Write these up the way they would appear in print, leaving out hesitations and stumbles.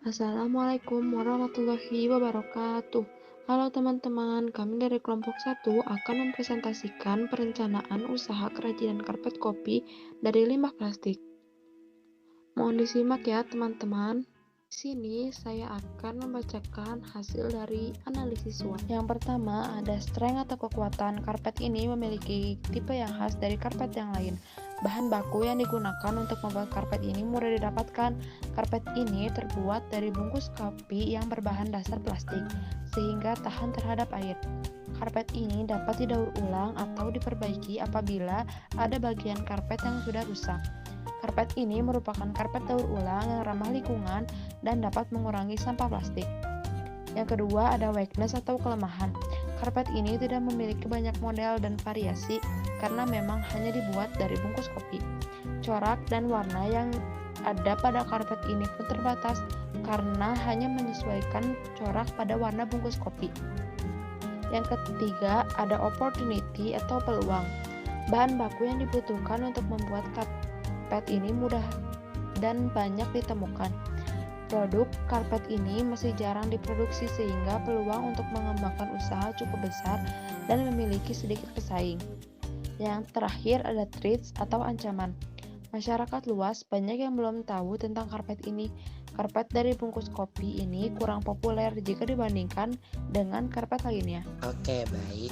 Assalamualaikum warahmatullahi wabarakatuh. Halo teman-teman, kami dari kelompok 1 akan mempresentasikan perencanaan usaha kerajinan karpet kopi dari limbah plastik. Mohon disimak ya teman-teman. Di sini saya akan membacakan hasil dari analisis SWOT. Yang pertama ada strength atau kekuatan. Karpet ini memiliki tipe yang khas dari karpet yang lain. Bahan baku yang digunakan untuk membuat karpet ini mudah didapatkan. Karpet ini terbuat dari bungkus kopi yang berbahan dasar plastik, sehingga tahan terhadap air. Karpet ini dapat didaur ulang atau diperbaiki apabila ada bagian karpet yang sudah rusak. Karpet ini merupakan karpet daur ulang yang ramah lingkungan dan dapat mengurangi sampah plastik. Yang kedua ada weakness atau kelemahan. Karpet ini tidak memiliki banyak model dan variasi karena memang hanya dibuat dari bungkus kopi. Corak dan warna yang ada pada karpet ini pun terbatas karena hanya menyesuaikan corak pada warna bungkus kopi. Yang ketiga ada opportunity atau peluang. Bahan baku yang dibutuhkan untuk membuat karpet ini mudah dan banyak ditemukan. Produk karpet ini masih jarang diproduksi sehingga peluang untuk mengembangkan usaha cukup besar dan memiliki sedikit pesaing. Yang terakhir ada threats atau ancaman. Masyarakat luas banyak yang belum tahu tentang karpet ini. Karpet dari bungkus kopi ini kurang populer jika dibandingkan dengan karpet lainnya. Oke, baik.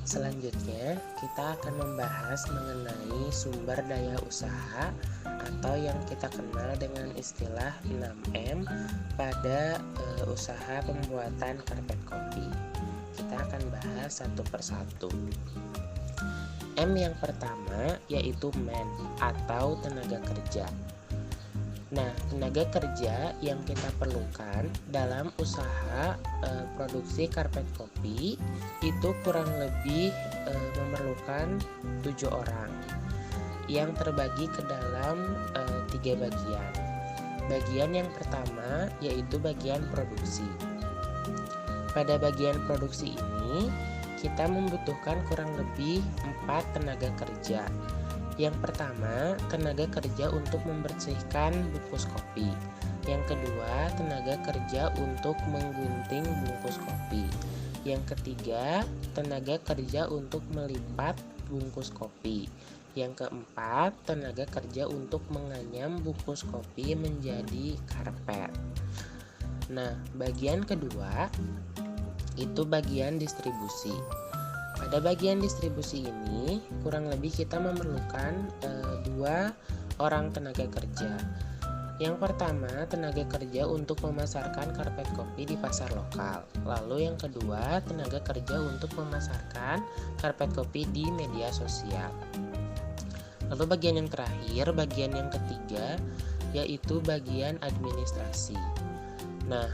Selanjutnya, kita akan membahas mengenai sumber daya usaha atau yang kita kenal dengan istilah 6M pada usaha pembuatan karpet kopi. Kita akan bahas satu persatu. M yang pertama yaitu man atau tenaga kerja. Nah, tenaga kerja yang kita perlukan dalam usaha produksi karpet kopi itu kurang lebih memerlukan 7 orang yang terbagi ke dalam 3 bagian. Bagian yang pertama yaitu bagian produksi. Pada bagian produksi ini kita membutuhkan kurang lebih 4 tenaga kerja. Yang pertama, tenaga kerja untuk membersihkan bungkus kopi. Yang kedua, tenaga kerja untuk menggunting bungkus kopi. Yang ketiga, tenaga kerja untuk melipat bungkus kopi. Yang keempat, tenaga kerja untuk menganyam bungkus kopi menjadi karpet. Nah, bagian kedua itu bagian distribusi. Pada bagian distribusi ini kurang lebih kita memerlukan 2 orang tenaga kerja. Yang pertama, tenaga kerja untuk memasarkan karpet kopi di pasar lokal. Lalu yang kedua, tenaga kerja untuk memasarkan karpet kopi di media sosial. Lalu bagian yang terakhir, bagian yang ketiga, yaitu bagian administrasi. Nah,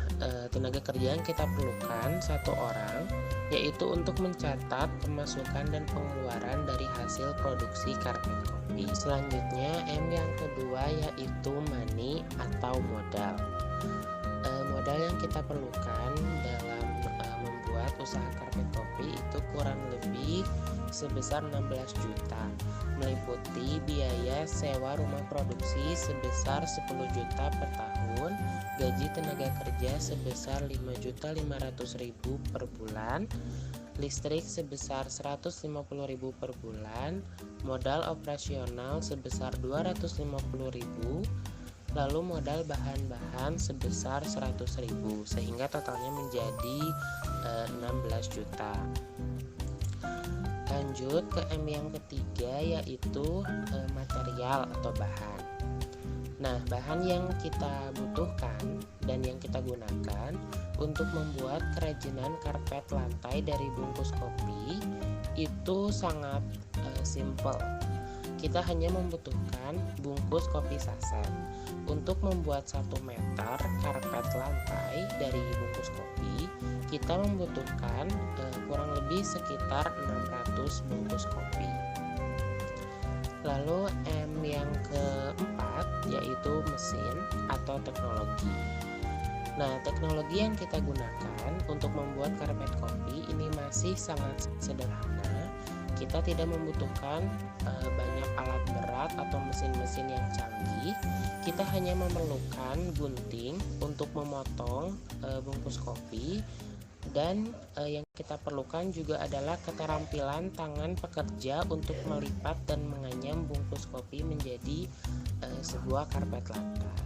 tenaga kerja yang kita perlukan 1 orang, yaitu untuk mencatat pemasukan dan pengeluaran dari hasil produksi karpet kopi. Selanjutnya, M yang kedua yaitu money atau modal. Modal yang kita perlukan dalam membuat usaha karpet kopi itu kurang lebih sebesar 16 juta, meliputi biaya sewa rumah produksi sebesar 10 juta per tahun, gaji tenaga kerja sebesar 5.500.000 per bulan, listrik sebesar 150.000 per bulan, modal operasional sebesar 250.000, lalu modal bahan-bahan sebesar 100.000, sehingga totalnya menjadi 16 juta. Lanjut ke M yang ketiga yaitu material atau bahan. Nah, bahan yang kita butuhkan dan yang kita gunakan untuk membuat kerajinan karpet lantai dari bungkus kopi itu sangat simple. Kita hanya membutuhkan bungkus kopi saset. Untuk membuat 1 meter karpet lantai dari bungkus kopi, kita membutuhkan kurang lebih sekitar 600 bungkus kopi. Lalu M yang keempat yaitu mesin atau teknologi. Nah, teknologi yang kita gunakan untuk membuat karpet kopi ini masih sangat sederhana. kita tidak membutuhkan banyak alat berat atau mesin-mesin yang canggih. Kita hanya memerlukan gunting untuk memotong bungkus kopi, dan yang kita perlukan juga adalah keterampilan tangan pekerja untuk melipat dan menganyam bungkus kopi menjadi sebuah karpet lantai.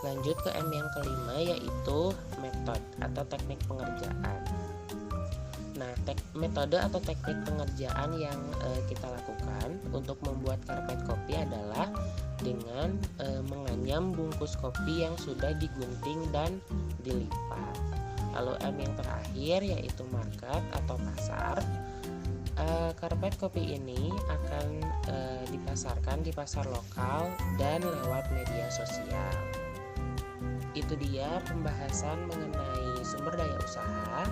Lanjut ke M yang kelima, yaitu metode atau teknik pengerjaan. Nah, metode atau teknik pengerjaan yang kita lakukan untuk membuat karpet kopi adalah dengan menganyam bungkus kopi yang sudah digunting dan dilipat. Lalu M yang terakhir, yaitu market atau pasar. Karpet kopi ini akan dipasarkan di pasar lokal dan lewat media sosial. Itu dia pembahasan mengenai sumber daya usaha.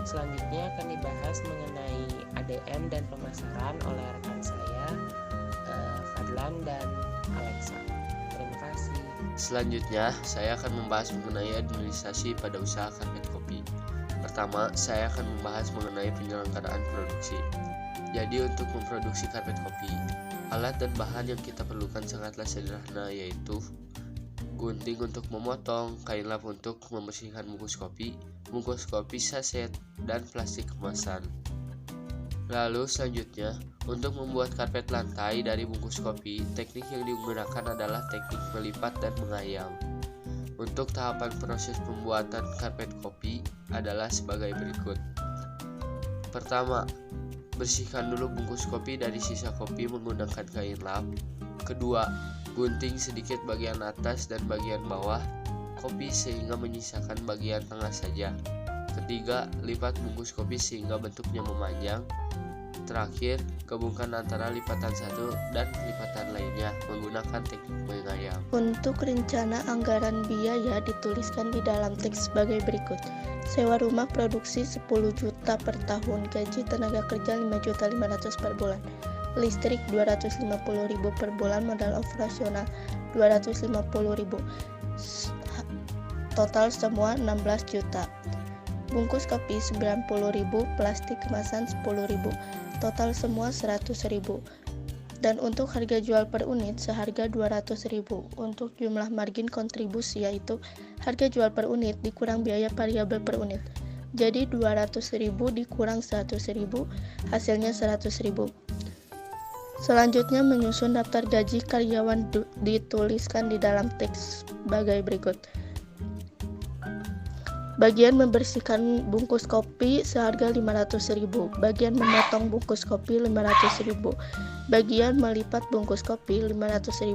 Selanjutnya akan dibahas mengenai ADM dan pemasaran oleh rekan saya, Fadlan dan Alexa. Terima kasih. Selanjutnya, saya akan membahas mengenai administrasi pada usaha karpet kopi. Pertama, saya akan membahas mengenai penyelenggaraan produksi. Jadi, untuk memproduksi karpet kopi, alat dan bahan yang kita perlukan sangatlah sederhana, yaitu gunting untuk memotong, kain lap untuk membersihkan bungkus kopi saset, dan plastik kemasan. Lalu selanjutnya, untuk membuat karpet lantai dari bungkus kopi, teknik yang digunakan adalah teknik melipat dan mengayam. Untuk tahapan proses pembuatan karpet kopi adalah sebagai berikut. Pertama, bersihkan dulu bungkus kopi dari sisa kopi menggunakan kain lap. Kedua, gunting sedikit bagian atas dan bagian bawah kopi sehingga menyisakan bagian tengah saja. Ketiga, lipat bungkus kopi sehingga bentuknya memanjang. Terakhir, gabungkan antara lipatan satu dan lipatan lainnya menggunakan teknik mengayam. Untuk rencana anggaran biaya dituliskan di dalam teks sebagai berikut. Sewa rumah produksi 10 juta per tahun, gaji tenaga kerja 5.500.000 per bulan. Listrik 250.000 per bulan, modal operasional 250.000. Total semua 16 juta. Bungkus kopi 90.000, plastik kemasan 10.000. Total semua 100.000. Dan untuk harga jual per unit seharga 200.000. Untuk jumlah margin kontribusi, yaitu harga jual per unit dikurang biaya variabel per unit. Jadi 200.000 dikurang 100.000, hasilnya 100.000. Selanjutnya menyusun daftar gaji karyawan dituliskan di dalam teks sebagai berikut. Bagian membersihkan bungkus kopi seharga 500.000, bagian memotong bungkus kopi 500.000, bagian melipat bungkus kopi 500.000,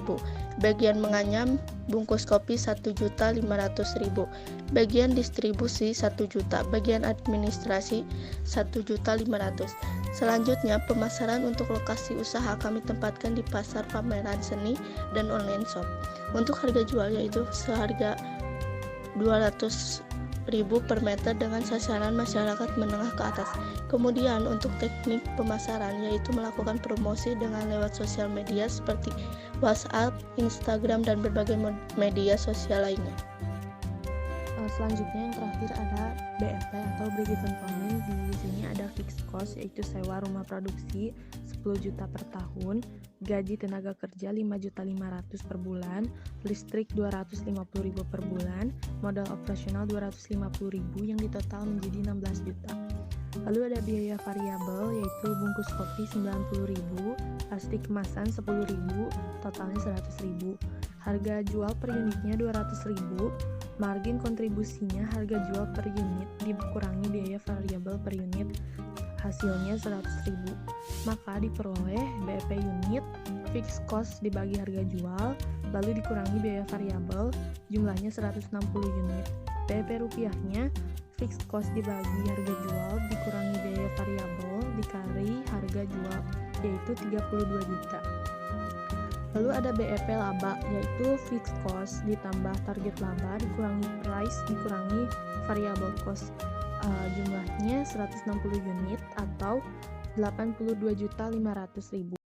bagian menganyam bungkus kopi 1.500.000, bagian distribusi 1 juta, bagian administrasi 1.500.000. Selanjutnya pemasaran untuk lokasi usaha kami tempatkan di pasar, pameran seni, dan online shop. Untuk harga jual yaitu seharga 200.000 per meter dengan sasaran masyarakat menengah ke atas. Kemudian untuk teknik pemasaran yaitu melakukan promosi dengan lewat sosial media seperti WhatsApp, Instagram, dan berbagai media sosial lainnya. Selanjutnya yang terakhir ada BFP atau break even point. Di sini ada fixed cost yaitu sewa rumah produksi 10 juta per tahun, gaji tenaga kerja 5.500.000 per bulan, listrik 250.000 per bulan, modal operasional 250.000 yang ditotal menjadi 16 juta. Lalu ada biaya variabel yaitu bungkus kopi 90.000, plastik kemasan 10.000, totalnya 100.000. Harga jual per unitnya 200.000, margin kontribusinya harga jual per unit dikurangi biaya variabel per unit, hasilnya 100.000. Maka diperoleh BEP unit, fixed cost dibagi harga jual, lalu dikurangi biaya variabel, jumlahnya 160 unit. BEP rupiahnya, fixed cost dibagi harga jual, dikurangi biaya variabel, dikali harga jual, yaitu 32 juta. Lalu ada BEP laba, yaitu fixed cost ditambah target laba dikurangi price dikurangi variable cost. Jumlahnya 160 unit atau 82.500.000.